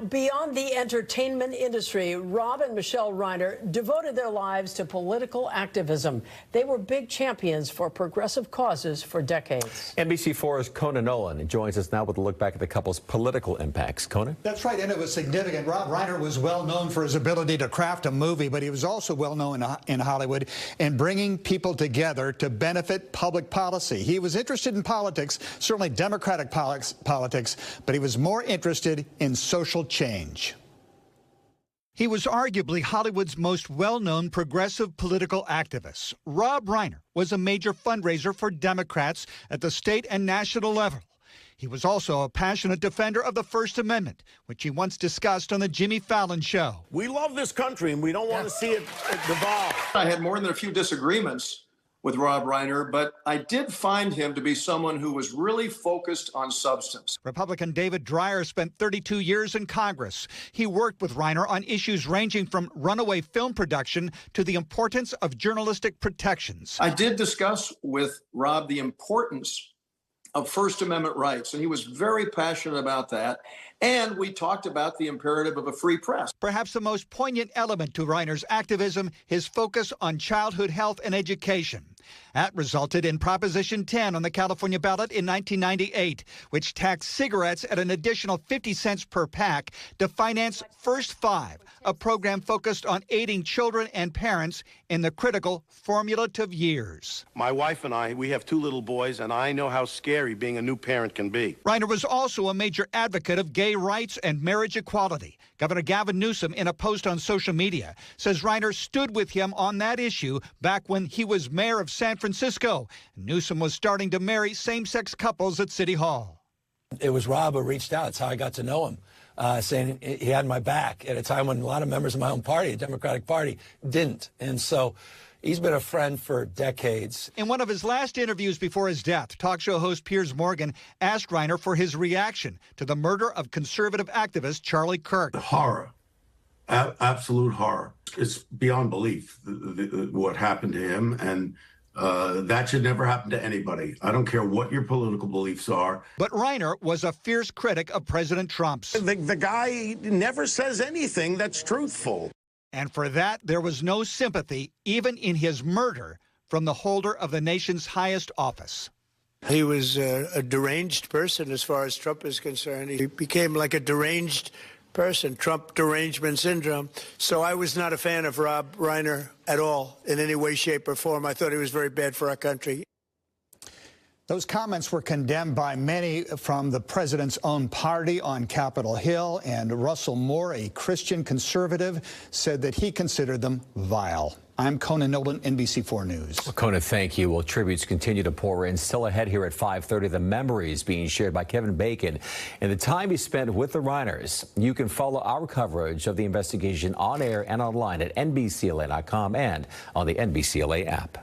beyond the entertainment industry, Rob and Michelle Reiner devoted their lives to political activism. They were big champions for progressive causes for decades. NBC4's Conan Nolan joins us now with a look back at the couple's political impacts. Conan? That's right, and it was significant. Rob Reiner was well known for his ability to craft a movie, but he was also well known in Hollywood in bringing people together to benefit public policy. He was interested in politics, certainly democratic politics, but he was more interested in social change. He was arguably Hollywood's most well-known progressive political activist. Rob Reiner was a major fundraiser for Democrats at the state and national level. He was also a passionate defender of the First Amendment, which he once discussed on the Jimmy Fallon Show. We love this country, and we don't want to see it devolve. I had more than a few disagreements with Rob Reiner, but I did find him to be someone who was really focused on substance. Republican David Dreyer spent 32 years in Congress. He worked with Reiner on issues ranging from runaway film production to the importance of journalistic protections. I did discuss with Rob the importance of First Amendment rights, and he was very passionate about that. And we talked about the imperative of a free press. Perhaps the most poignant element to Reiner's activism, his focus on childhood health and education. That resulted in Proposition 10 on the California ballot in 1998, which taxed cigarettes at an additional 50 cents per pack to finance First Five, a program focused on aiding children and parents in the critical formative years. My wife and I, we have 2 little boys, and I know how scary being a new parent can be. Reiner was also a major advocate of gay rights and marriage equality. Governor Gavin Newsom, in a post on social media, says Reiner stood with him on that issue back when he was mayor of San Francisco. Newsom was starting to marry same-sex couples at City Hall. It was Rob who reached out. It's how I got to know him, saying he had my back at a time when a lot of members of my own party, the Democratic Party, didn't. And so he's been a friend for decades. In one of his last interviews before his death, talk show host Piers Morgan asked Reiner for his reaction to the murder of conservative activist Charlie Kirk. Horror, absolute horror. It's beyond belief what happened to him, and that should never happen to anybody. I don't care what your political beliefs are. But Reiner was a fierce critic of President Trump's. The guy never says anything that's truthful. And for that, there was no sympathy, even in his murder, from the holder of the nation's highest office. He was a deranged person as far as Trump is concerned. He became like a deranged person, Trump derangement syndrome. So I was not a fan of Rob Reiner at all, in any way, shape, or form. I thought he was very bad for our country. Those comments were condemned by many from the president's own party on Capitol Hill, and Russell Moore, a Christian conservative, said that he considered them vile. I'm Conan Nolan, NBC4 News. Well, Conan, thank you. Well, tributes continue to pour in. Still ahead here at 5:30, the memories being shared by Kevin Bacon and the time he spent with the Reiners. You can follow our coverage of the investigation on air and online at NBCLA.com and on the NBCLA app.